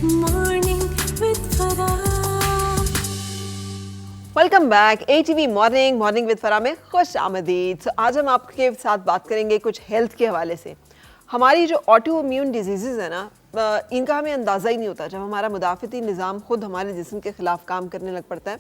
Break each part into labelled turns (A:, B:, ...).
A: Morning with Farah.
B: Welcome back ATV morning with फरा में खुश आमदीद। तो आज हम आपके साथ बात करेंगे कुछ हेल्थ के हवाले से। हमारी जो ऑटो इम्यून डिजीज़ है ना, इनका हमें अंदाज़ा ही नहीं होता जब हमारा मुदाफ़ती निज़ाम खुद हमारे जिस्म के ख़िलाफ़ काम करने लग पड़ता है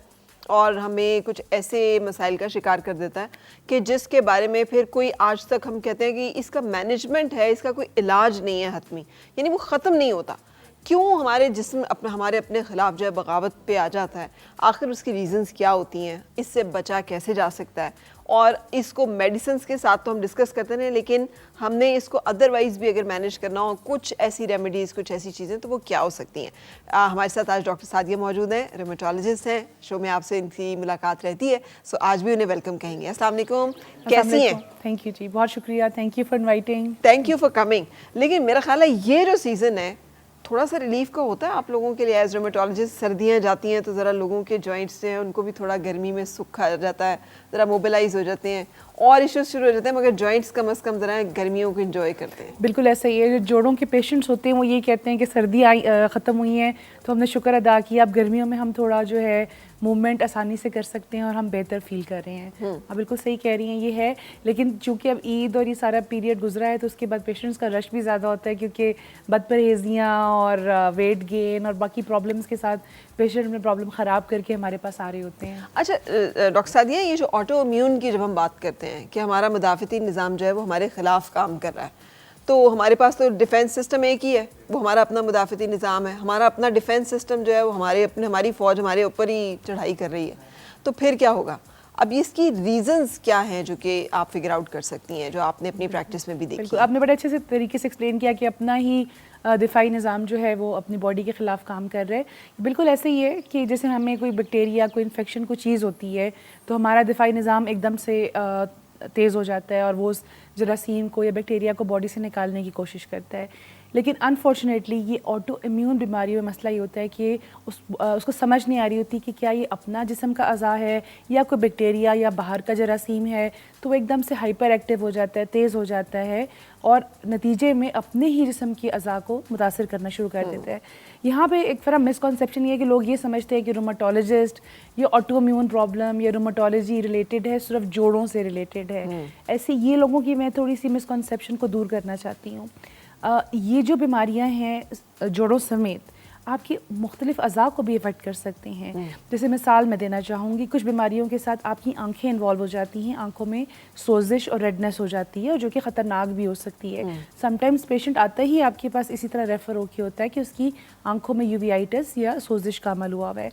B: और हमें कुछ ऐसे मसाइल का शिकार कर देता है कि जिसके बारे में फिर कोई आज तक हम कहते हैं कि इसका मैनेजमेंट है, इसका कोई इलाज नहीं है हतमी, यानी वो ख़त्म नहीं होता। क्यों हमारे जिस्म हमारे अपने ख़िलाफ़ जो है बगावत पे आ जाता है, आखिर उसकी रीज़न्स क्या होती हैं, इससे बचा कैसे जा सकता है, और इसको मेडिसिन्स के साथ तो हम डिस्कस करते हैं, लेकिन हमने इसको अदरवाइज़ भी अगर मैनेज करना हो, कुछ ऐसी रेमेडीज़, कुछ ऐसी चीज़ें तो वो क्या हो सकती हैं। हमारे साथ आज डॉक्टर सादिया मौजूद हैं, रेमेटोलॉजिस्ट हैं। शो में आपसे इनकी मुलाकात रहती है, सो आज भी उन्हें वेलकम कहेंगे। अस्सलाम वालेकुम, कैसी हैं?
C: थैंक यू जी, बहुत शुक्रिया, thank you for inviting.
B: Thank you for coming. लेकिन मेरा ख्याल है ये जो सीज़न है थोड़ा सा रिलीफ का होता है आप लोगों के लिए एज रोमेटोलॉजिस्ट। सर्दियाँ जाती हैं तो ज़रा लोगों के जॉइंट्स जो हैं उनको भी थोड़ा गर्मी में सुख आ जाता है, ज़रा मोबिलाइज हो जाते हैं और इश्यूज शुरू हो जाते हैं, मगर जॉइंट्स कम अज़ कम ज़रा गर्मियों को एंजॉय करते हैं।
C: बिल्कुल ऐसा ही है, जो जोड़ों के पेशेंट्स होते हैं वो ये कहते हैं कि सर्दी आई ख़त्म हुई है तो हमने शुक्र अदा किया, अब गर्मियों में हम थोड़ा जो है मूवमेंट आसानी से कर सकते हैं और हम बेहतर फील कर रहे हैं। आप बिल्कुल सही कह रही हैं, ये है। लेकिन चूंकि अब ईद और ये सारा पीरियड गुजरा है तो उसके बाद पेशेंट्स का रश भी ज़्यादा होता है, क्योंकि बदपरहेजियाँ और वेट गेन और बाकी प्रॉब्लम्स के साथ पेशेंट अपने प्रॉब्लम ख़राब करके हमारे पास आ रहे होते हैं।
B: अच्छा डॉक्टर सादिया, ये जो ऑटो इम्यून की जब हम बात करते हैं कि हमारा मुदाफ़ती निज़ाम जो है वो हमारे ख़िलाफ़ काम कर रहा है, तो हमारे पास तो डिफेंस सिस्टम एक ही है, वो हमारा अपना मुदाफ़ती निज़ाम है, हमारा अपना डिफेंस सिस्टम जो है वो हमारी फ़ौज हमारे ऊपर ही चढ़ाई कर रही है, तो फिर क्या होगा? अब इसकी रीजंस क्या हैं जो कि आप फिगर आउट कर सकती हैं, जो आपने अपनी प्रैक्टिस में भी देखी?
C: बिल्कुल, आपने बड़े अच्छे से तरीके से एक्सप्लेन किया कि अपना ही दिफाई निज़ाम जो है वो अपनी बॉडी के ख़िलाफ़ काम कर रहे हैं। बिल्कुल ऐसे ही है कि जैसे हमें कोई बैक्टीरिया, कोई इन्फेक्शन, कोई चीज़ होती है तो हमारा दिफाई निज़ाम एकदम से तेज़ हो जाता है और वो उस जरासीम को या बैक्टीरिया को बॉडी से निकालने की कोशिश करता है। लेकिन अनफॉर्चुनेटली ये ऑटो इम्यून बीमारियों में मसला ये होता है कि उसको समझ नहीं आ रही होती कि क्या ये अपना जिस्म का अज़ा है या कोई बैक्टीरिया या बाहर का जरासीम है, तो वो एकदम से हाइपर एक्टिव हो जाता है, तेज़ हो जाता है और नतीजे में अपने ही जिस्म की अज़ा को मुतासर करना शुरू कर देता है। यहाँ पे एक तरह मिसकॉन्सेप्शन ये है कि लोग ये समझते हैं कि रोमाटोलॉजिस्ट ये ऑटो इम्यून प्रॉब्लम या रोमाटोलॉजी रिलेटेड है, सिर्फ जोड़ों से रिलेटेड है। ऐसे ये लोगों की मैं थोड़ी सी मिसकॉन्सेप्शन को दूर करना चाहती हूँ। ये जो बीमारियां हैं जोड़ों समेत आपकी मुख्तलिफ अज़ा को भी इफ़ेक्ट कर सकते हैं। जैसे मिसाल मैं देना चाहूँगी, कुछ बीमारियों के साथ आपकी आंखें इन्वॉल्व हो जाती हैं, आंखों में सोजिश और रेडनेस हो जाती है और जो कि ख़तरनाक भी हो सकती है। समटाइम्स पेशेंट आता ही आपके पास इसी तरह रेफ़र होकर होता है कि उसकी आंखों में यूवीआइटिस या सोजिश का अमल हुआ है।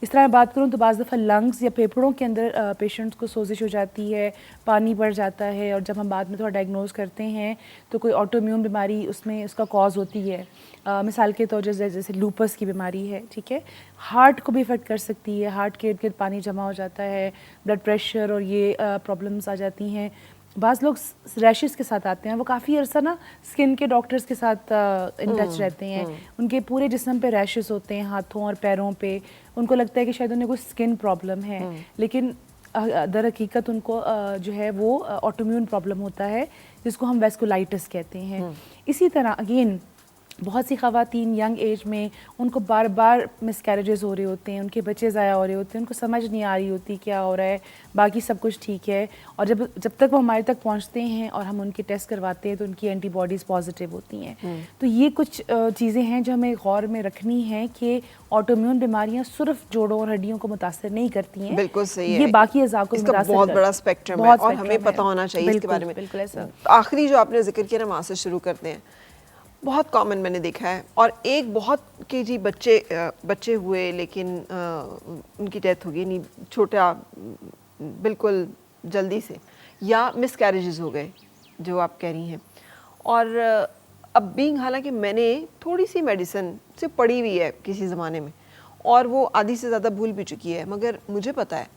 C: इस तरह बात करूँ तो बाज़ दफ़ा लंग्स या फेफड़ों के अंदर पेशेंट्स को सोजिश हो जाती है, पानी बढ़ जाता है और जब हम बाद में थोड़ा डायग्नोज करते हैं तो कोई ऑटो इम्यून बीमारी उसमें उसका कॉज होती है। मिसाल के तौर जैसे लूपस की बीमारी है, ठीक है। हार्ट को भी इफ़ेक्ट कर सकती है, हार्ट के इर्द गिर्द पानी जमा हो जाता है, ब्लड प्रेशर और ये प्रॉब्लम्स आ जाती हैं। बाज़ लोग रैशेस के साथ आते हैं, वो काफ़ी अरसा ना स्किन के डॉक्टर्स के साथ इन टच रहते हैं, उनके पूरे जिस्म पे रैशेस होते हैं, हाथों और पैरों पे, उनको लगता है कि शायद उन्हें कोई स्किन प्रॉब्लम है, लेकिन दर हकीकत उनको जो है वो ऑटोइम्यून प्रॉब्लम होता है जिसको हम वेस्कुलाइटिस कहते हैं। इसी तरह अगेन बहुत सी ख़वातीन यंग एज में उनको बार बार मिसकैरेजेस हो रहे होते हैं, उनके बच्चे ज़ाया हो रहे होते हैं, उनको समझ नहीं आ रही होती क्या हो रहा है, बाकी सब कुछ ठीक है, और जब तक वो हमारे तक पहुंचते हैं और हम उनके टेस्ट करवाते हैं तो उनकी एंटीबॉडीज़ पॉजिटिव होती हैं। तो ये कुछ चीज़ें हैं जो हमें गौर में रखनी है कि ऑटोइम्यून बीमारियां सिर्फ जोड़ों और हड्डियों को मुतासर नहीं करती हैं।
B: बिल्कुल सही है,
C: ये बाकी अज़ा को
B: इसका बहुत बड़ा स्पेक्ट्रम है और हमें पता होना चाहिए इसके बारे में।
C: बिल्कुल ऐसा।
B: आखिरी जो आपने जिक्र किया ना, वहाँ से शुरू करते हैं। बहुत कॉमन मैंने देखा है, और एक बहुत के जी बच्चे हुए लेकिन उनकी डेथ हो गई, नहीं छोटा बिल्कुल जल्दी से, या मिसकैरेजेस हो गए जो आप कह रही हैं। और अब बीइंग, हालांकि मैंने थोड़ी सी मेडिसिन से पढ़ी हुई है किसी ज़माने में और वो आधी से ज़्यादा भूल भी चुकी है, मगर मुझे पता है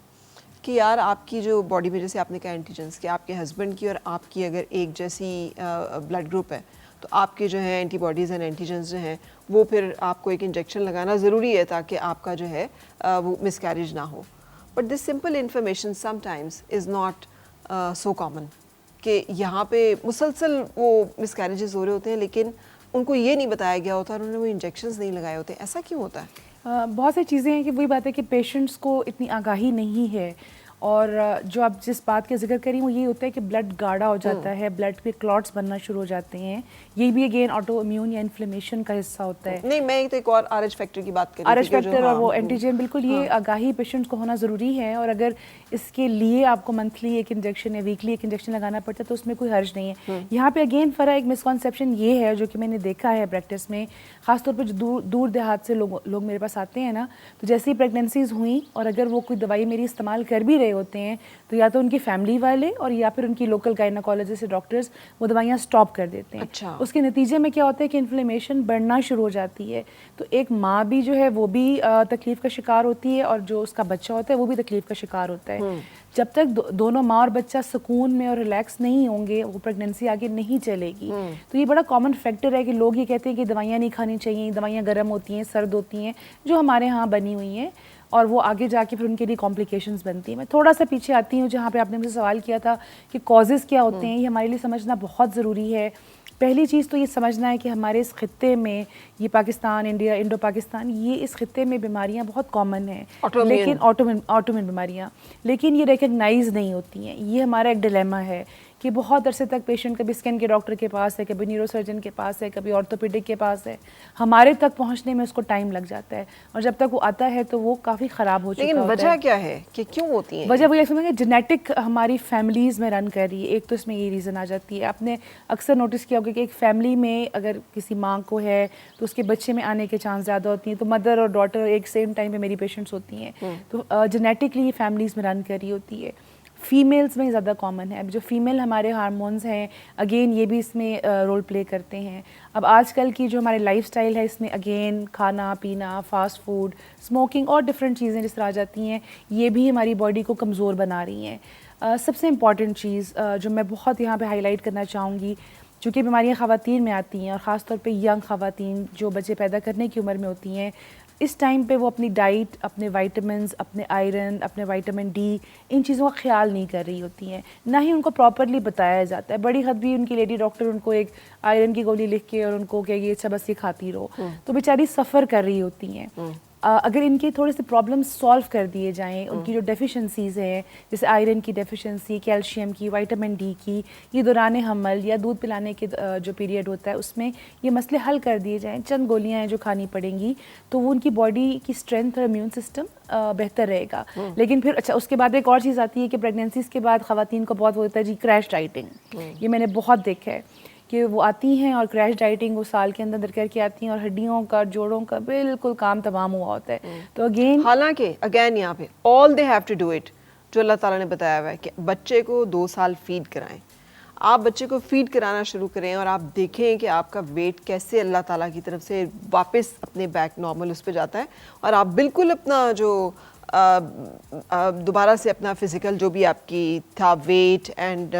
B: कि यार आपकी जो बॉडी में, जैसे आपने कहा एंटीजेंस, कि आपके हस्बैंड की और आपकी अगर एक जैसी ब्लड ग्रुप है तो आपके जो है एंटीबॉडीज़ एंड एंटीजेंस जो हैं वो फिर आपको एक इंजेक्शन लगाना ज़रूरी है ताकि आपका जो है वो मिसकैरेज ना हो। But this simple information sometimes is not so common कि यहाँ पे मुसलसल वो मिसकैरेजेस हो रहे होते हैं, लेकिन उनको ये नहीं बताया गया होता, उन्होंने वो इंजेक्शंस नहीं लगाए होते, ऐसा क्यों होता है?
C: बहुत सी चीज़ें हैं कि वही बात है कि पेशेंट्स को इतनी आगाही नहीं है, और जो आप जिस बात का जिक्र करी वो ये होता है कि ब्लड गाढ़ा हो जाता है, ब्लड के क्लॉट्स बनना शुरू हो जाते हैं। ये भी अगेन ऑटो इम्यून या इन्फ्लेमेशन का हिस्सा होता है।
B: नहीं, मैं तो एक और RH फैक्टर की बात कर रही
C: RH
B: थी कि
C: फैक्टर
B: जो,
C: और वो
B: हाँ,
C: एंटीजन, बिल्कुल ये आगाही पेशेंट्स को होना ज़रूरी है, और अगर इसके लिए आपको मंथली एक इंजेक्शन या वीकली एक इंजेक्शन लगाना पड़ता है तो उसमें कोई हर्ज नहीं है। यहाँ पे अगेन फ़र्क, एक मिसकॉन्सेप्शन ये है जो कि मैंने देखा है प्रैक्टिस में, ख़ासतौर पर जो दूर देहात से लोग मेरे पास आते हैं ना, तो जैसे ही प्रेगनेंसीज हुई और अगर वो कोई दवाई मेरी इस्तेमाल कर भी रहे होते हैं तो या तो उनकी फैमिली वाले और या फिर उनकी लोकल गायनाकोलॉजिस्ट डॉक्टर्स वो दवाइयाँ स्टॉप कर देते हैं।
B: अच्छा।
C: उसके नतीजे में क्या होता है कि इन्फ्लेमेशन बढ़ना शुरू हो जाती है, तो एक माँ भी जो है वो भी तकलीफ़ का शिकार होती है, और जो उसका बच्चा होता है वो भी तकलीफ़ का शिकार होता है। जब तक दोनों माँ और बच्चा सुकून में और रिलैक्स नहीं होंगे, वो प्रेगनेंसी आगे नहीं चलेगी। तो ये बड़ा कॉमन फैक्टर है कि लोग ये कहते हैं कि दवाइयाँ नहीं खानी चाहिए, दवाइयाँ गर्म होती हैं, सर्द होती हैं, जो हमारे यहाँ बनी हुई हैं, और वो आगे जाके फिर उनके लिए कॉम्प्लिकेशंस बनती हैं। मैं थोड़ा सा पीछे आती हूँ जहाँ पे आपने मुझे सवाल किया था कि कॉजेज़ क्या होते हैं, ये हमारे लिए समझना बहुत ज़रूरी है। पहली चीज़ तो ये समझना है कि हमारे इस खित्ते में, ये पाकिस्तान, इंडिया, इंडो पाकिस्तान, ये इस खित्ते में बीमारियाँ बहुत कॉमन हैं, लेकिन ऑटोमिन बीमारियाँ, लेकिन ये रिकग्नाइज़ नहीं होती हैं। ये हमारा एक डिलेमा है कि बहुत अरसे तक पेशेंट कभी स्किन के डॉक्टर के पास है, कभी न्यूरोसर्जन के पास है, कभी ऑर्थोपेडिक के पास है, हमारे तक पहुंचने में उसको टाइम लग जाता है, और जब तक वो आता है तो वो काफ़ी ख़राब हो चुका होता है।
B: लेकिन वजह क्या है कि क्यों होती है?
C: वजह वो ये समझेंगे जेनेटिक हमारी फैमिलीज़ में रन कर रही है, एक तो इसमें ये रीज़न आ जाती है। आपने अक्सर नोटिस किया होगा कि एक फैमिली में अगर किसी माँ को है तो उसके बच्चे में आने के चांस ज़्यादा होती हैं, तो मदर और डॉटर एक सेम टाइम पे मेरी पेशेंट्स होती हैं, तो जेनेटिकली ये फैमिलीज़ में रन कर रही होती है। फीमेल्स में ज़्यादा कॉमन है। अब जो फीमेल हमारे हार्मोन्स हैं, अगेन ये भी इसमें रोल प्ले करते हैं। अब आजकल की जो हमारे लाइफस्टाइल है, इसमें अगेन खाना पीना, फास्ट फूड, स्मोकिंग और डिफरेंट चीज़ें जिस तरह आ जाती हैं, ये भी हमारी बॉडी को कमज़ोर बना रही हैं। सबसे इम्पॉर्टेंट चीज़ जो मैं बहुत यहाँ पे हाईलाइट करना चाहूँगी, चूँकि बीमारियाँ ख़वातीन में आती हैं, और ख़ास तौर पे यंग ख़वातीन जो बच्चे पैदा करने की उम्र में होती हैं, इस टाइम पे वो अपनी डाइट, अपने विटामिन्स, अपने आयरन, अपने विटामिन डी, इन चीज़ों का ख्याल नहीं कर रही होती हैं, ना ही उनको प्रॉपरली बताया जाता है। बड़ी हद भी उनकी लेडी डॉक्टर उनको एक आयरन की गोली लिख के और उनको कहेगी अच्छा बस ये खाती रहो, तो बेचारी सफ़र कर रही होती हैं। अगर इनके थोड़े से प्रॉब्लम्स सॉल्व कर दिए जाएं, उनकी जो डेफिशिएंसीज हैं, जैसे आयरन की डेफिशिएंसी, कैल्शियम की, विटामिन डी की, ये दौरान हमल या दूध पिलाने के जो पीरियड होता है उसमें ये मसले हल कर दिए जाएं, चंद गोलियां हैं जो खानी पड़ेंगी, तो वो उनकी बॉडी की स्ट्रेंथ और इम्यून सिस्टम बेहतर रहेगा। लेकिन फिर अच्छा उसके बाद एक और चीज़ आती है कि प्रेगनेंसीज के बाद ख़वातीन को बहुत होता है जी क्रैश डाइटिंग। ये मैंने बहुत देखा है कि वो आती हैं और क्रैश डाइटिंग वो साल के अंदर करके आती हैं और हड्डियों का, जोड़ों का बिल्कुल काम तमाम हुआ होता है। तो अगेन
B: हालांकि अगेन यहाँ पे all they have to do it, जो अल्लाह ताला ने बताया हुआ है कि बच्चे को 2 साल फीड कराएं। आप बच्चे को फीड कराना शुरू करें और आप देखें कि आपका वेट कैसे अल्लाह ताला की तरफ से वापस अपने बैक नॉर्मल उस पर जाता है, और आप बिल्कुल अपना जो दोबारा से अपना फिजिकल जो भी आपकी था वेट एंड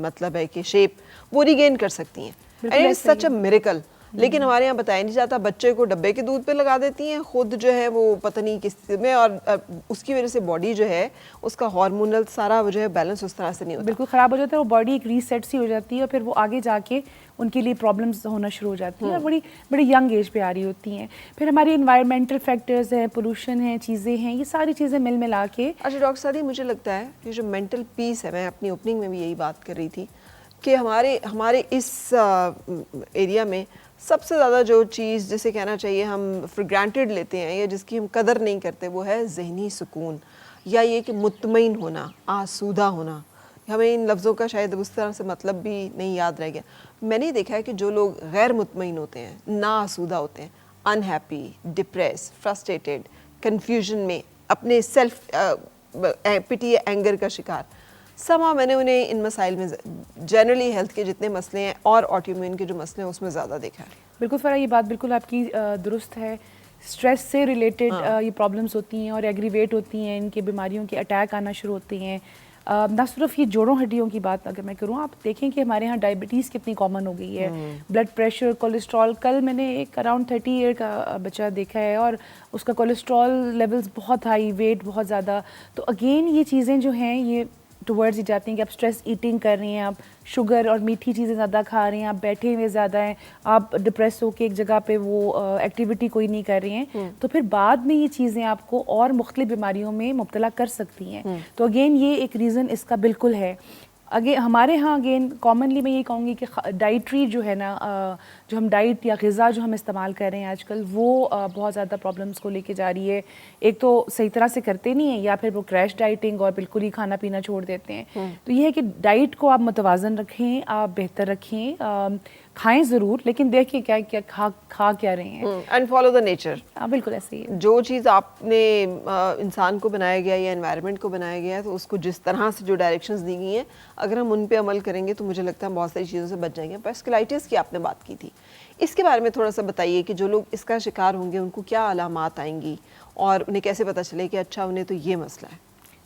B: मतलब है कि शेप वो रिगेन कर सकती हैं। And it's such a miracle. लेकिन हमारे यहाँ बताया नहीं जाता, बच्चे को डब्बे के दूध पे लगा देती हैं, खुद जो है वो पता नहीं किस में, और उसकी वजह से बॉडी जो है उसका हार्मोनल सारा जो है बैलेंस उस तरह से नहीं होता,
C: बिल्कुल ख़राब हो जाता है। वो बॉडी एक रीसेट सी हो जाती है और फिर वो आगे जाके उनके लिए प्रॉब्लम्स होना शुरू हो जाती हैं और बड़ी बड़ी यंग एज पे आ रही होती हैं। फिर हमारी इन्वायरमेंटल फैक्टर्स हैं, पोल्यूशन है, चीज़ें हैं, ये सारी चीज़ें मिल मिला के।
B: अच्छा डॉक्टर सादी, मुझे लगता है कि जो मेंटल पीस है, मैं अपनी ओपनिंग में भी यही बात कर रही थी कि हमारे इस एरिया में सबसे ज़्यादा जो चीज़ जिसे कहना चाहिए हम फॉर ग्रांटेड लेते हैं या जिसकी हम कदर नहीं करते, वो है ज़हनी सुकून, या ये कि मुतमईन होना, आसूदा होना। हमें इन लफ्ज़ों का शायद उस तरह से मतलब भी नहीं याद रह गया। मैंने देखा है कि जो लोग गैर मुतमईन होते हैं, ना आसूदा होते हैं, अनहैप्पी, डिप्रेस, फ्रस्ट्रेटेड, कन्फ्यूजन में, अपने सेल्फ पिटी एंगर का शिकार, समा मैंने उन्हें इन मसाइल में जनरली हेल्थ के जितने मसले हैं और ऑटोइम्यून के जो मसले हैं उसमें ज़्यादा देखा है।
C: बिल्कुल फ़रा, ये बात बिल्कुल आपकी दुरुस्त है। स्ट्रेस से रिलेटेड ये प्रॉब्लम्स होती हैं और एग्रीवेट होती हैं, इनके बीमारियों के अटैक आना शुरू होते हैं। ना सिर्फ ये जोड़ों हड्डियों की बात अगर मैं करूँ, आप देखें कि हमारे यहाँ डायबिटीज़ कितनी कॉमन हो गई है, ब्लड प्रेशर, कोलेस्ट्रॉल। कल मैंने एक अराउंड 30 ईयर का बच्चा देखा है और उसका कोलेस्ट्रॉल लेवल्स बहुत हाई, वेट बहुत ज़्यादा। तो अगेन ये चीज़ें जो हैं ये टुवर्ड्स ही जाती हैं कि आप स्ट्रेस ईटिंग कर रही हैं, आप शुगर और मीठी चीज़ें ज़्यादा खा रही हैं, आप बैठे हुए ज़्यादा हैं, आप डिप्रेस होकर एक जगह पे वो एक्टिविटी कोई नहीं कर रही हैं, तो फिर बाद में ये चीज़ें आपको और मुख्तलिफ बीमारियों में मुब्तला कर सकती हैं। तो अगेन ये एक रीज़न इसका बिल्कुल है। अगेन हमारे यहाँ अगेन कॉमनली मैं ये कहूँगी कि डाइट्री जो है ना, जो हम डाइट या ग़िज़ा जो हम इस्तेमाल कर रहे हैं आजकल, वो बहुत ज़्यादा प्रॉब्लम्स को लेके जा रही है। एक तो सही तरह से करते नहीं हैं, या फिर वो क्रैश डाइटिंग और बिल्कुल ही खाना पीना छोड़ देते हैं। तो ये है कि डाइट को आप मुतवाज़न रखें, आप बेहतर रखें, खाएं ज़रूर, लेकिन देखिए क्या क्या खा क्या रहे हैं,
B: एंड फॉलो द नेचर।
C: बिल्कुल ऐसे ही है।
B: जो चीज़ आपने इंसान को बनाया गया या एनवायरनमेंट को बनाया गया है, तो उसको जिस तरह से जो डायरेक्शंस दी गई हैं, अगर हम उन पे अमल करेंगे तो मुझे लगता है बहुत सारी चीज़ों से बच जाएंगे। वास्कुलाइटिस की आपने बात की थी, इसके बारे में थोड़ा सा बताइए कि जो लोग इसका शिकार होंगे उनको क्या अलामात आएंगी और उन्हें कैसे पता चले कि अच्छा उन्हें तो ये मसला है।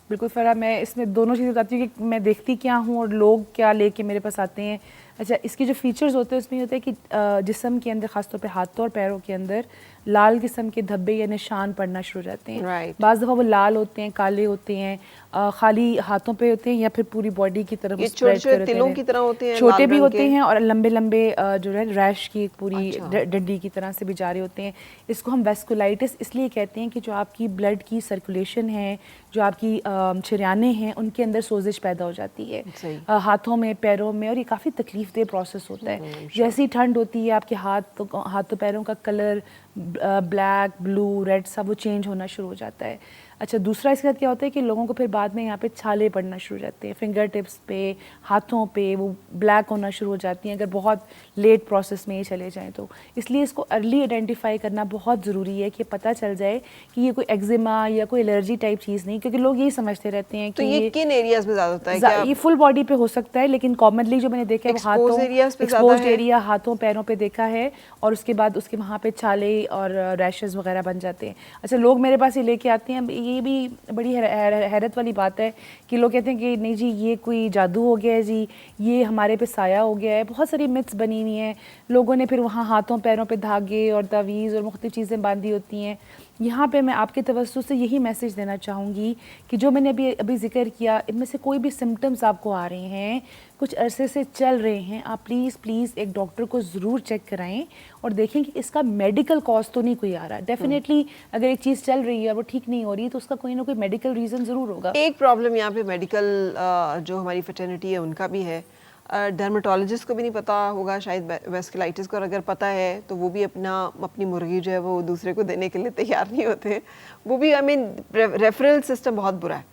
C: बिल्कुल फ़रा, मैं इसमें दोनों चीज़ें बताती हूँ कि मैं देखती क्या हूँ और लोग क्या लेके मेरे पास आते हैं। अच्छा, इसके जो फीचर्स होते हैं उसमें ये होता है कि जिस्म के अंदर, ख़ासतौर पे हाथों और पैरों के अंदर लाल किस्म के धब्बे या निशान पड़ना शुरू हो जाते हैं।
B: Right.
C: बाज़ दफ़ा वो लाल होते हैं, काले होते हैं, खाली हाथों पे होते हैं या फिर पूरी बॉडी की तरफ
B: ये
C: स्प्रेड
B: छोटे तिलों की तरह होते हैं,
C: छोटे
B: लाल
C: भी
B: रंग
C: होते
B: के।
C: हैं और लंबे लंबे जो है रैश की एक पूरी
B: अच्छा।
C: डंडी की तरह से भी जा रहे होते हैं। इसको हम वेस्कुलाइटिस इसलिए कहते हैं कि जो आपकी ब्लड की सर्कुलेशन है, जो आपकी शरियाने हैं, उनके अंदर सोजिश पैदा हो जाती है हाथों में, पैरों में, और ये काफ़ी तकलीफ प्रोसेस होता है। जैसी ठंड होती है आपके हाथों पैरों का कलर ब्लैक, ब्लू, रेड सब वो चेंज होना शुरू हो जाता है। अच्छा, दूसरा इसके साथ क्या होता है कि लोगों को फिर बाद में यहाँ पे छाले पड़ना शुरू हो जाते हैं, फिंगर टिप्स पे, हाथों पे वो ब्लैक होना शुरू हो जाती हैं अगर बहुत लेट प्रोसेस में ये चले जाएं तो। इसलिए इसको अर्ली आइडेंटिफाई करना बहुत ज़रूरी है कि पता चल जाए कि ये कोई एक्जिमा या कोई एलर्जी टाइप चीज़ नहीं, क्योंकि लोग यही समझते रहते हैं कि
B: तो ये किन एरियाज में ज़्यादा होता है? क्या
C: ये फुल बॉडी पे हो सकता है, लेकिन कॉमनली जो मैंने देखा है वो हाथों, एक्सपोज्ड एरिया हाथों पैरों पे देखा है, और उसके बाद उसके वहाँ पे छाले और रैशेस वगैरह बन जाते हैं। अच्छा, लोग मेरे पास ये लेके आते हैं, ये भी बड़ी हैरत वाली बात है कि लोग कहते हैं कि नहीं जी ये कोई जादू हो गया है जी, ये हमारे पे साया हो गया है। बहुत सारी मिथ्स बनी हुई हैं, लोगों ने फिर वहाँ हाथों पैरों पे धागे और तावीज़ और मुख्तलिफ चीज़ें बांधी होती हैं। यहाँ पे मैं आपके तवज्जो से यही मैसेज देना चाहूँगी कि जो मैंने अभी जिक्र किया, इनमें से कोई भी सिम्टम्स आपको आ रहे हैं, कुछ अरसे से चल रहे हैं, आप प्लीज़ एक डॉक्टर को ज़रूर चेक कराएं और देखें कि इसका मेडिकल कॉज तो नहीं कोई आ रहा। डेफिनेटली अगर एक चीज़ चल रही है और वो ठीक नहीं हो रही तो उसका कोई ना कोई मेडिकल रीज़न ज़रूर होगा।
B: एक प्रॉब्लम यहाँ पे मेडिकल जो हमारी फर्टिलिटी है उनका भी है, डर्मेटोलॉजिस्ट को भी नहीं पता होगा शायद वेस्कुलाइटिस को, और अगर पता है तो वो भी अपनी मुर्गी जो है वो दूसरे को देने के लिए तैयार नहीं होते। वो भी रेफरल सिस्टम बहुत बुरा है।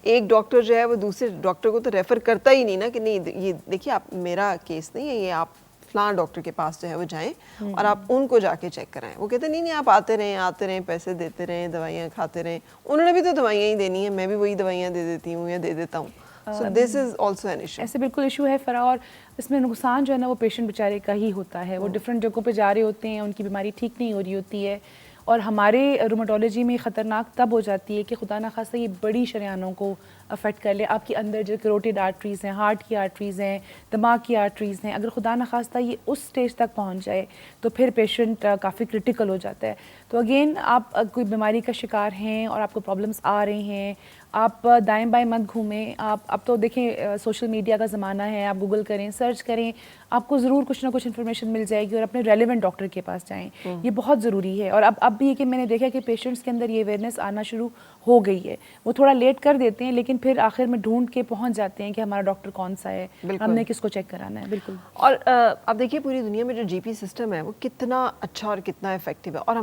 B: एक डॉक्टर जो है वो दूसरे डॉक्टर को तो रेफ़र करता ही नहीं ना कि नहीं ये देखिए आप, मेरा केस नहीं है ये, आप फलां डॉक्टर के पास जो है वो जाएं और आप उनको जाके चेक कराएं। वो कहते नहीं आप आते रहें, पैसे देते रहें, दवाइयाँ खाते रहें। उन्होंने भी तो दवाइयाँ ही देनी है, मैं भी वही दवाइयाँ दे देती हूँ या दे देता हूँ। So this is also an issue.
C: ऐसे बिल्कुल इशू है फ़रा, और इसमें नुकसान जो है ना वो पेशेंट बेचारे का ही होता है। वो डिफरेंट जगहों पे जा रहे होते हैं, उनकी बीमारी ठीक नहीं हो रही होती है, और हमारे रूमेटोलॉजी में ख़तरनाक तब हो जाती है कि खुदा ना खास्ता ये बड़ी शरियानों को अफेक्ट कर ले। आपके अंदर जो कैरोटिड आर्टरीज़ हैं, हार्ट की आर्टरीज़ हैं, दिमाग की आर्टरीज़ हैं, अगर खुदा ना खास्ता ये उस स्टेज तक पहुंच जाए तो फिर पेशेंट काफ़ी क्रिटिकल हो जाता है। तो अगेन आप कोई बीमारी का शिकार हैं और आपको प्रॉब्लम्स आ रही हैं, आप दाएं बाएं मत घूमें। आप अब तो देखें सोशल मीडिया का ज़माना है, आप गूगल करें, सर्च करें, आपको ज़रूर कुछ ना कुछ इन्फॉर्मेशन मिल जाएगी, और अपने रेलिवेंट डॉक्टर के पास जाएं। ये बहुत ज़रूरी है। और अब भी ये कि मैंने देखा कि पेशेंट्स के अंदर ये अवेयरनेस आना शुरू हो गई है। वो थोड़ा लेट कर देते हैं, लेकिन फिर आखिर में ढूंढ के पहुंच जाते हैं कि हमारा डॉक्टर कौन सा है, हमने किसको चेक कराना है। बिल्कुल।
B: और अब देखिए पूरी दुनिया में जो जीपी सिस्टम है वो कितना अच्छा और कितना इफेक्टिव है, और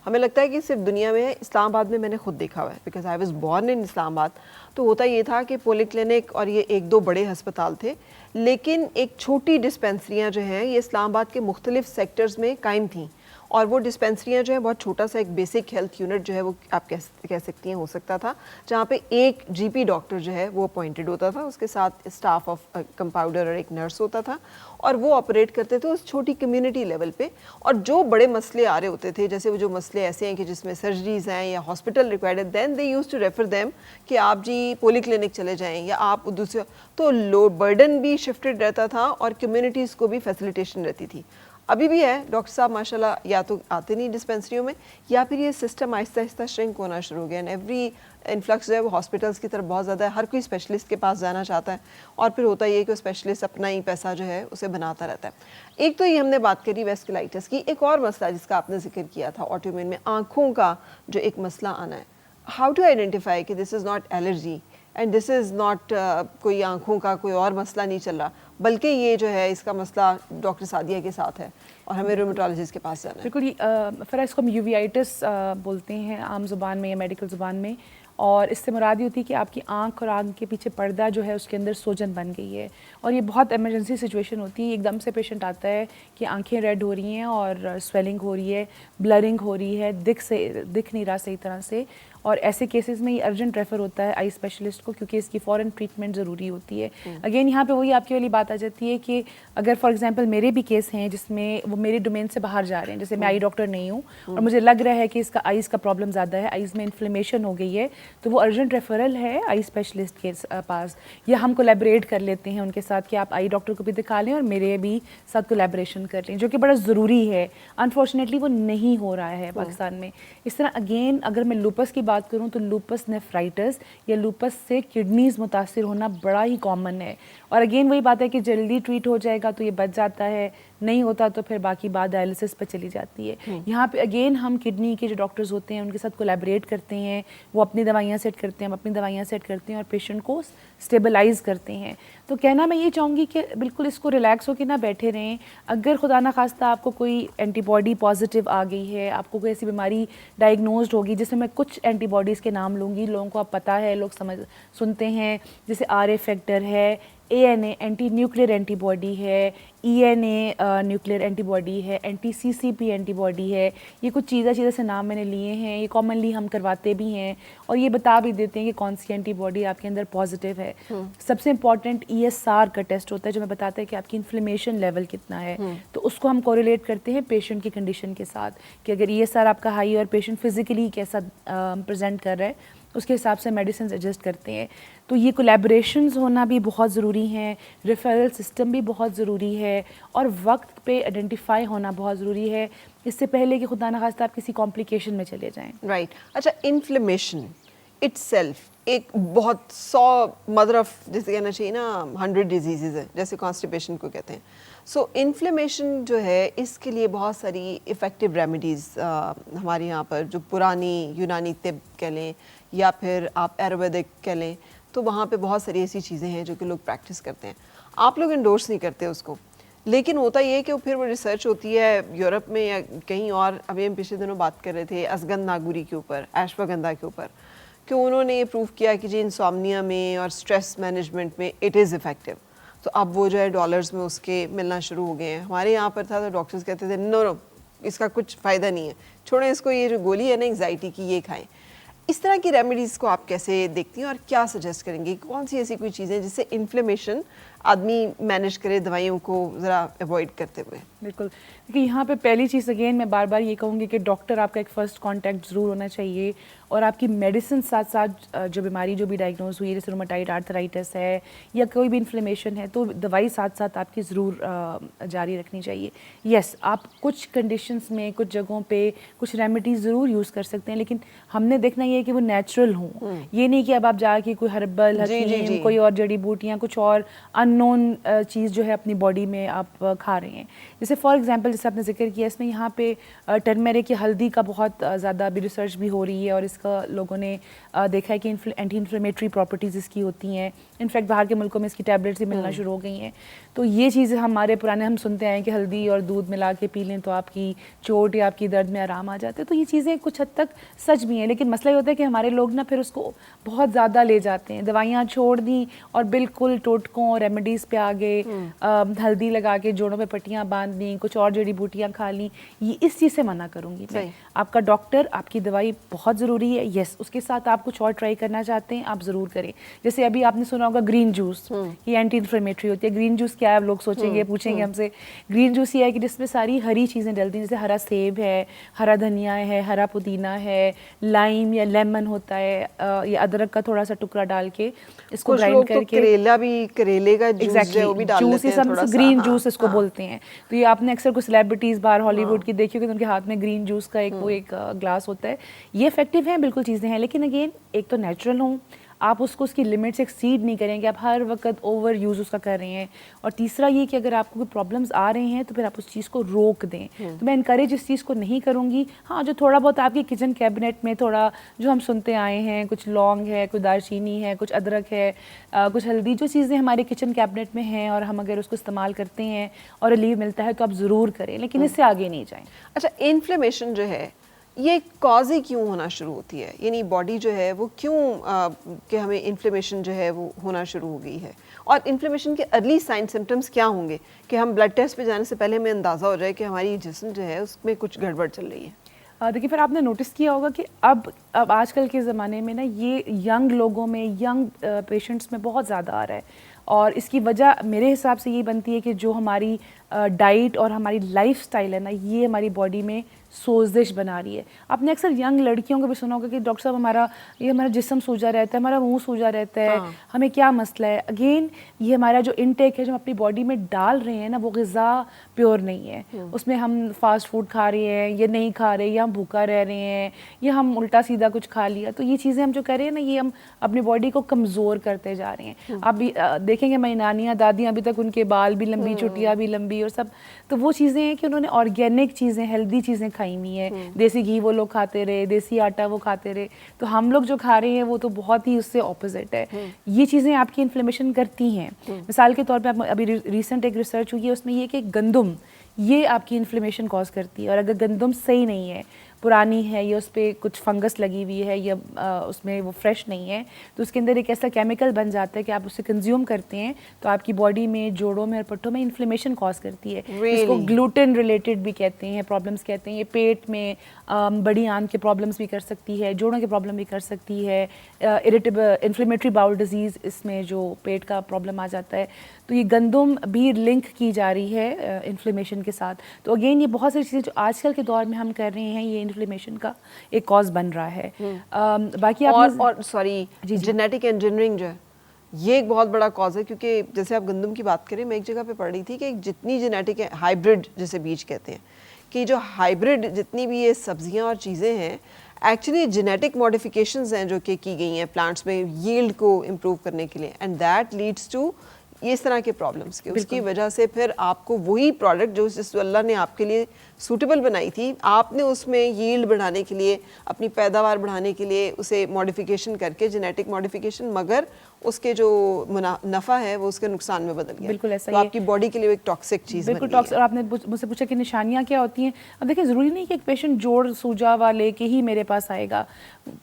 B: हमें लगता है कि सिर्फ दुनिया में, इस्लामाबाद में मैंने खुद देखा हुआ है, because I was born in Islamabad. तो होता ये था कि पॉलीक्लिनिक और ये एक दो बड़े अस्पताल थे, लेकिन एक छोटी डिस्पेंसरियाँ जो हैं ये इस्लामाबाद के मुख्तलिफ सेक्टर्स में कायम थीं, और वो डिस्पेंसरियाँ जो है बहुत छोटा सा एक बेसिक हेल्थ यूनिट जो है वो आप कह सकती हैं हो सकता था, जहाँ पे एक जीपी डॉक्टर जो है वो अपॉइंटेड होता था, उसके साथ स्टाफ ऑफ कंपाउंडर और एक नर्स होता था, और वो ऑपरेट करते थे उस छोटी कम्युनिटी लेवल पे। और जो बड़े मसले आ रहे होते थे, जैसे वो जो मसले ऐसे हैं कि जिसमें सर्जरीज हैं या हॉस्पिटल रिक्वायर्ड है, then they used to refer them कि आप जी पॉलीक्लिनिक चले जाएं या आप दूसरे, तो लोड बर्डन भी शिफ्टेड रहता था और कम्युनिटीज़ को भी फैसिलिटेशन रहती थी। अभी भी है, डॉक्टर साहब माशाल्लाह या तो आते नहीं डिस्पेंसरियों में, या फिर ये सिस्टम आहिस्ता आहिस्ता श्रिंक होना शुरू हो गया। एंड एवरी इन्फ्लक्स जो है वो हॉस्पिटल्स की तरफ बहुत ज़्यादा है, हर कोई स्पेशलिस्ट के पास जाना चाहता है, और फिर होता ये कि स्पेशलिस्ट अपना ही पैसा जो है उसे बनाता रहता है। एक तो ये हमने बात करी वेस्कुलाइटिस की, एक और मसला जिसका आपने जिक्र किया था ऑटोइम्यून में, आँखों का जो एक मसला आना है। हाउ टू आइडेंटिफाई कि this is not allergy and this is not कोई आँखों का कोई और मसला नहीं चल रहा, बल्कि ये जो है इसका मसला डॉक्टर सादिया के साथ है और हमें रूमेटोलॉजिस्ट के पास जाना है।
C: बिल्कुल, फिर इसको हम यूवियाइटिस बोलते हैं आम ज़ुबान में या मेडिकल ज़ुबान में, और इससे मुराद ये होती है कि आपकी आँख और आँख के पीछे पर्दा जो है उसके अंदर सूजन बन गई है, और ये बहुत इमरजेंसी सिचुएशन होती है। एकदम से पेशेंट आता है कि आंखें रेड हो रही हैं और स्वेलिंग हो रही है, ब्लरिंग हो रही है, दिख नहीं रहा सही तरह से, और ऐसे केसेस में ये अर्जेंट रेफ़र होता है आई स्पेशलिस्ट को, क्योंकि इसकी फ़ौरन ट्रीटमेंट ज़रूरी होती है। अगेन यहाँ पे वही आपकी वाली बात आ जाती है कि अगर फॉर एग्जांपल मेरे भी केस हैं जिसमें वो मेरे डोमेन से बाहर जा रहे हैं, जैसे मैं आई डॉक्टर नहीं हूँ और मुझे लग रहा है कि इसका आइज़ का प्रॉब्लम ज़्यादा है, आइज़ में इन्फ्लेमेशन हो गई है, तो वो अर्जेंट रेफरल है आई स्पेशलिस्ट के पास, या हम कोलैबोरेट कर लेते हैं उनके साथ कि आप आई डॉक्टर को भी दिखा लें और मेरे भी साथ कोलैबोरेशन कर लें, जो कि बड़ा ज़रूरी है। अनफॉर्चुनेटली वो नहीं हो रहा है पाकिस्तान में। इस तरह अगेन अगर मैं लूपस की बात करूँ तो लूपस नेफ्राइटिस या लूपस से किडनीज़ मुतासिर होना बड़ा ही कॉमन है, और अगेन वही बात है कि जल्दी ट्रीट हो जाएगा तो ये बच जाता है, नहीं होता तो फिर बाकी बात डायलिसिस पर चली जाती है। यहाँ पे अगेन हम किडनी के जो डॉक्टर्स होते हैं उनके साथ कोलैबोरेट करते हैं, वो अपनी दवाइयाँ सेट करते हैं, हम अपनी दवाइयाँ सेट करते हैं और पेशेंट को स्टेबलाइज करते हैं। तो कहना मैं ये चाहूँगी कि बिल्कुल इसको रिलैक्स होकर ना बैठे रहें। अगर खुदा ना खास्ता आपको कोई एंटीबॉडी पॉजिटिव आ गई है, आपको कोई ऐसी बीमारी डायग्नोज्ड होगी, जिसमें मैं कुछ एंटीबॉडीज़ के नाम लूँगी, लोगों को आप पता है, लोग सुनते हैं, जैसे RA फैक्टर है, ANA एंटी न्यूक्लियर एंटीबॉडी है, ENA न्यूक्लियर एंटीबॉडी है, anti-CCP एंटीबॉडी है। ये कुछ चीज़ें से नाम मैंने लिए हैं, ये कॉमनली हम करवाते भी हैं और ये बता भी देते हैं कि कौन सी एंटीबॉडी आपके अंदर पॉजिटिव है। सबसे इम्पॉर्टेंट ESR का टेस्ट होता है जो मैं बताता है कि आपकी इन्फ्लेमेशन लेवल कितना है, तो उसको हम कोरिलेट करते हैं पेशेंट की कंडीशन के साथ कि अगर ESR आपका हाई और पेशेंट फिजिकली कैसा प्रेजेंट कर रहा है उसके हिसाब से मेडिसिन एडजस्ट करते हैं। तो ये कोलैबोरेशंस होना भी बहुत ज़रूरी हैं, रेफरल सिस्टम भी बहुत ज़रूरी है और वक्त पे आइडेंटिफाई होना बहुत ज़रूरी है, इससे पहले कि खुदा न खास्ता आप किसी कॉम्प्लिकेशन में चले जाएं।
B: राइट अच्छा, इन्फ्लेमेशन इट्सेल्फ एक बहुत 100 मदर ऑफ जैसे कहना चाहिए ना 100 डिजीज़ है, जैसे कॉन्स्टिपेशन को कहते हैं। सो इन्फ्लेमेशन जो है इसके लिए बहुत सारी इफ़ेक्टिव रेमेडीज़ हमारे यहाँ पर जो पुरानी यूनानी तिब कह लें या फिर आप आयुर्वेदिक कह लें, तो वहाँ पे बहुत सारी ऐसी चीज़ें हैं जो कि लोग प्रैक्टिस करते हैं। आप लोग इंडोर्स नहीं करते उसको, लेकिन होता ये है कि फिर वो रिसर्च होती है यूरोप में या कहीं और। अभी हम पिछले दिनों बात कर रहे थे असगंध नागुरी के ऊपर, अश्वगंधा के ऊपर, कि उन्होंने ये प्रूव किया कि जी इंसोम्निया में और स्ट्रेस मैनेजमेंट में इट इज़ इफ़ेक्टिव। तो अब वो जो है डॉलर्स में उसके मिलना शुरू हो गए हैं। हमारे यहाँ पर था तो डॉक्टर्स कहते थे नो इसका कुछ फ़ायदा नहीं है, छोड़ें इसको, ये जो गोली है ना एंग्जाइटी की ये खाएं। इस तरह की रेमेडीज़ को आप कैसे देखती हैं और क्या सजेस्ट करेंगी? कौन सी ऐसी कोई चीज़ें जिससे इन्फ्लेमेशन आदमी मैनेज करे दवाइयों को ज़रा अवॉइड करते हुए?
C: बिल्कुल, देखिए यहाँ पे पहली चीज़ अगेन मैं बार बार ये कहूँगी कि डॉक्टर आपका एक फ़र्स्ट कांटेक्ट ज़रूर होना चाहिए और आपकी मेडिसिन साथ साथ जो बीमारी जो भी डायग्नोज हुई है जैसे रूमेटाइड आर्थराइटिस है या कोई भी इन्फ्लेमेशन है तो दवाई साथ साथ आपकी ज़रूर जारी रखनी चाहिए। यस, आप कुछ कंडीशंस में कुछ जगहों पे कुछ रेमेडीज़ ज़रूर यूज़ कर सकते हैं, लेकिन हमने देखना ये है कि वो नेचुरल हों। ये नहीं कि अब आप जाके कोई हर्बल हकीम कोई और जड़ी बूटियाँ कुछ और अननोन चीज़ जो है अपनी बॉडी में आप खा रहे हैं। जैसे फॉर एग्जांपल जैसे आपने जिक्र किया इसमें यहाँ पे टर्मेरिक या हल्दी का बहुत ज़्यादा अभी रिसर्च भी हो रही है और इसका लोगों ने देखा है कि एंटी इन्फ्लेमेटरी प्रॉपर्टीज़ इसकी होती हैं। इनफैक्ट बाहर के मुल्कों में इसकी टैबलेट्स ही मिलना शुरू हो गई हैं। तो ये चीज़ें हमारे पुराने हम सुनते हैं कि हल्दी और दूध मिला के पी लें तो आपकी चोट या आपकी दर्द में आराम आ जाता है। तो ये चीज़ें कुछ हद तक सच भी हैं, लेकिन मसला ये होता है कि हमारे लोग ना फिर उसको बहुत ज़्यादा ले जाते हैं, दवाइयाँ छोड़ दी और बिल्कुल टोटकों और रेमेडीज़ पे आ गए, हल्दी लगा के जोड़ों पे पट्टियाँ बांध ली, कुछ और जड़ी बूटियाँ खा ली। ये इस चीज़ से मना करूँगी मैं। आपका डॉक्टर आपकी दवाई बहुत ज़रूरी है, यस, उसके साथ आप कुछ और ट्राई करना चाहते हैं आप ज़रूर करें। जैसे अभी आपने सुना होगा ग्रीन जूस, ये एंटी इन्फ्लेमेटरी होती है। ग्रीन जूस क्या है, लोग सोचेंगे पूछेंगे हमसे। ग्रीन जूस ये है कि जिसमें सारी हरी चीज़ें डलती हैं, जैसे हरा सेब है, हरा धनिया है, हरा पुदीना है, लाइम या लेमन होता है, या अदरक का थोड़ा सा टुकड़ा डाल के इसको ग्राइंड करके।
B: करेला भी, करेले का का जूस जो है वो भी डाल
C: जूस
B: लेते
C: ये
B: हैं
C: सब
B: थोड़ा सा,
C: ग्रीन
B: हाँ,
C: जूस इसको
B: हाँ।
C: बोलते हैं। तो ये आपने अक्सर कुछ सेलिब्रिटीज बाहर हॉलीवुड की देखी होगी तो उनके हाथ में ग्रीन जूस का एक ग्लास होता है। ये इफेक्टिव है, बिल्कुल चीज़ें हैं, लेकिन अगेन एक तो नेचुरल हो, आप उसको उसकी लिमिट से एक्सीड नहीं करेंगे, आप हर वक्त ओवर यूज़ उसका कर रहे हैं। और तीसरा ये कि अगर आपको कोई प्रॉब्लम्स आ रहे हैं तो फिर आप उस चीज़ को रोक दें। तो मैं इनकरेज इस चीज़ को नहीं करूँगी। हाँ, जो थोड़ा बहुत आपकी किचन कैबिनेट में थोड़ा जो हम सुनते आए हैं, कुछ लौंग है, कुछ दालचीनी है, कुछ अदरक है, कुछ हल्दी, जो चीज़ें हमारे किचन कैबिनेट में हैं और हम अगर उसको इस्तेमाल करते हैं और रिलीव मिलता है तो आप ज़रूर करें, लेकिन इससे आगे नहीं जाएँ।
B: अच्छा, इन्फ्लेमेशन जो है ये कॉज ही क्यों होना शुरू होती है, यानी बॉडी जो है वो क्यों कि हमें इन्फ्लेमेशन जो है वो होना शुरू हो गई है, और इन्फ्लेमेशन के अर्ली साइन सिम्टम्स क्या होंगे कि हम ब्लड टेस्ट पे जाने से पहले हमें अंदाज़ा हो जाए कि हमारी जिस्म जो है उसमें कुछ गड़बड़ चल रही है।
C: देखिए, फिर आपने नोटिस किया होगा कि अब आजकल के ज़माने में ना ये यंग लोगों में, यंग पेशेंट्स में बहुत ज़्यादा आ रहा है। और इसकी वजह मेरे हिसाब से ये बनती है कि जो हमारी डाइट और हमारी लाइफस्टाइल है ना, ये हमारी बॉडी में सोजिश बना रही है। आपने अक्सर यंग लड़कियों को भी सुना होगा कि डॉक्टर साहब हमारा जिस्म सूजा रहता है, हमारा मुंह सूजा रहता है,
B: हाँ।
C: हमें क्या मसला है। अगेन ये हमारा जो इनटेक है, जो हम अपनी बॉडी में डाल रहे हैं ना, वो ग़िज़ा प्योर नहीं है। उसमें हम फास्ट फूड खा रहे हैं, ये नहीं खा रहे, या हम भूखा रह रहे हैं, या हम उल्टा सीधा कुछ खा लिया। तो ये चीज़ें हम जो कर रहे हैं ना, ये हम अपनी बॉडी को कमज़ोर करते जा रहे हैं। आप भी देखेंगे, हमारी नानियाँ दादियाँ, अभी तक उनके बाल भी लंबी, चुटियाँ भी लंबी और सब। तो वो चीज़ें हैं कि उन्होंने ऑर्गेनिक चीज़ें, हेल्दी चीज़ें खाई हुई हैं। देसी घी वो लोग खाते रहे, देसी आटा वो खाते रहे। तो हम लोग जो खा रहे हैं वो तो बहुत ही उससे ऑपोजिट है। ये चीज़ें आपकी इन्फ्लेमेशन करती हैं। मिसाल के तौर पे अभी रिसेंट एक रिसर्च हुई है, उसमें ये कि गंदम ये आपकी इन्फ्लेमेशन कॉज करती है। और अगर गंदम सही नहीं है, पुरानी है, या उस पर कुछ फंगस लगी हुई है, या उसमें वो फ्रेश नहीं है, तो उसके अंदर एक ऐसा केमिकल बन जाता है कि आप उसे कंज्यूम करते हैं तो आपकी बॉडी में, जोड़ों में और पट्टों में इन्फ्लेमेशन कॉज करती है। इसको ग्लूटेन रिलेटेड भी कहते हैं, प्रॉब्लम्स कहते हैं। ये पेट में बड़ी आंत के प्रॉब्लम्स भी कर सकती है, जोड़ों के प्रॉब्लम भी कर सकती है। इरिटेबल इन्फ्लेमेटरी बाउल डिजीज़, इसमें जो पेट का प्रॉब्लम आ जाता है। तो ये गंदम भी लिंक की जा रही है इन्फ्लेमेशन के साथ। तो अगेन ये बहुत सारी चीज़ें जो आजकल के दौर में हम कर रहे हैं, ये इन्फ्लेमेशन का एक कॉज बन रहा है। बाकी
B: और सॉरी, जेनेटिक इंजीनियरिंग जो है ये एक बहुत बड़ा कॉज है, क्योंकि जैसे आप गंदम की बात करें, मैं एक जगह पे पढ़ रही थी कि जितनी जेनेटिक हाइब्रिड जिसे बीज कहते हैं, कि जो हाइब्रिड जितनी भी ये सब्जियां और चीज़ें हैं, एक्चुअली जेनेटिक मॉडिफिकेशंस हैं जो कि की गई हैं प्लांट्स में यील्ड को इम्प्रूव करने के लिए, एंड दैट लीड्स टू इस तरह के प्रॉब्लम्स के। उसकी वजह से फिर आपको वही प्रोडक्ट जो जिस अल्लाह ने आपके लिए सूटेबल बनाई थी, आपने उसमें यील्ड बढ़ाने के लिए, अपनी पैदावार बढ़ाने के लिए उसे मॉडिफिकेशन करके, जेनेटिक मॉडिफिकेशन, मगर उसके जो नफ़ा है वो उसके नुकसान में बदल गया।
C: बिल्कुल ऐसा
B: तो आपकी बॉडी के लिए एक टॉक्सिक चीज़
C: बिल्कुल टॉक्सिक। और आपने मुझसे पूछा कि निशानियाँ क्या होती हैं। अब देखिए, ज़रूरी नहीं कि एक पेशेंट जोड़ सूजा हुआ लेके ही मेरे पास आएगा।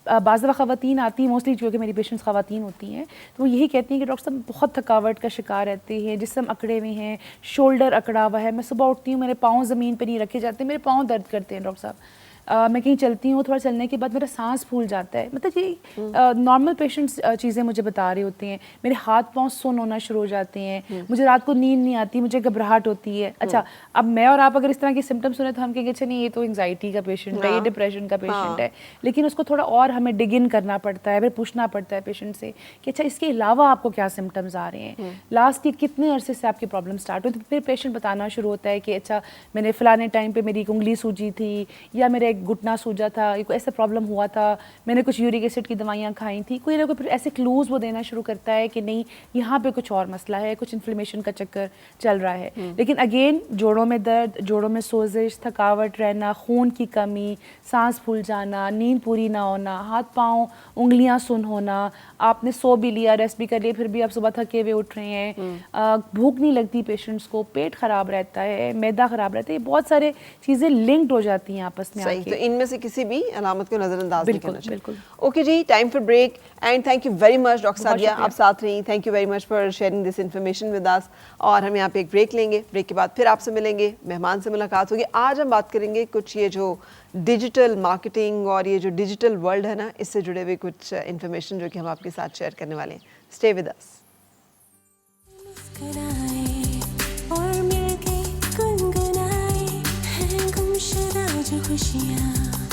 C: बाज़ दफ़ा ख़वातीन आती हैं, मोस्टली क्योंकि मेरी पेशेंट्स ख़वातीन होती हैं, तो वो यही कहती हैं कि डॉक्टर साहब बहुत थकावट का शिकार रहते हैं, जिस्म अकड़े हुए हैं, शोल्डर अकड़ा हुआ है, मैं सुबह उठती हूँ, मेरे पाँव ज़मीन पर नहीं रखे जाते, मेरे पाँव दर्द करते हैं डॉक्टर साहब। मैं कहीं चलती हूँ, थोड़ा चलने के बाद मेरा सांस फूल जाता है। मतलब ये नॉर्मल पेशेंट्स चीज़ें मुझे बता रहे होते हैं। मेरे हाथ पाँव सुन्न होना शुरू हो जाते हैं, मुझे रात को नींद नहीं आती, मुझे घबराहट होती है। अच्छा, अब मैं और आप अगर इस तरह के सिम्टम्स सुने तो हम कहेंगे अच्छा नहीं, ये तो एंग्जाइटी का पेशेंट है, ये डिप्रेशन का पेशेंट है। लेकिन उसको थोड़ा और हमें डिग इन करना पड़ता है, फिर पूछना पड़ता है पेशेंट से कि अच्छा इसके अलावा आपको क्या सिम्टम्स आ रहे हैं, लास्ट कितने अरसे से आपकी प्रॉब्लम स्टार्ट हुई। तो फिर पेशेंट बताना शुरू होता है कि अच्छा मैंने फ़लाने टाइम पर मेरी एक उंगली सूजी थी, या मेरा घुटना सूजा था, कोई ऐसा प्रॉब्लम हुआ था, मैंने कुछ यूरिक एसिड की दवाइयाँ खाई थी, कोई ना कोई फिर ऐसे क्लूज़ वो देना शुरू करता है कि नहीं यहाँ पे कुछ और मसला है, कुछ इन्फ्लेमेशन का चक्कर चल रहा है। लेकिन अगेन जोड़ों में दर्द, जोड़ों में सोजिश, थकावट रहना, खून की कमी, सांस फूल जाना, नींद पूरी ना होना, हाथ पाँव उंगलियाँ सुन्न होना, आपने सो भी लिया, रेस्ट भी कर लिया, फिर भी आप सुबह थके हुए उठ रहे हैं, भूख नहीं लगती पेशेंट्स को, पेट ख़राब रहता है, मैदा ख़राब रहता है, बहुत सारे चीज़ें लिंक्ड हो जाती हैं आपस में।
B: सही, तो इनमें से किसी भी अलामत को नजरअंदाज नहीं करना चाहिए।
C: बिल्कुल।
B: ओके जी, time for break and thank you very much doctor Sadia, आप साथ रही, thank you very much for sharing this information with us. और हम यहाँ पे एक ब्रेक लेंगे, ब्रेक के बाद फिर आपसे मिलेंगे, मेहमान से मुलाकात होगी। आज हम बात करेंगे कुछ ये जो डिजिटल मार्केटिंग और ये जो डिजिटल वर्ल्ड है ना, इससे जुड़े हुए कुछ इन्फॉर्मेशन जो कि हम आपके साथ शेयर करने वाले हैं। Stay with us.
A: और मिलके गुनगुनाए हैं गुमशुदा जो खुशियाँ।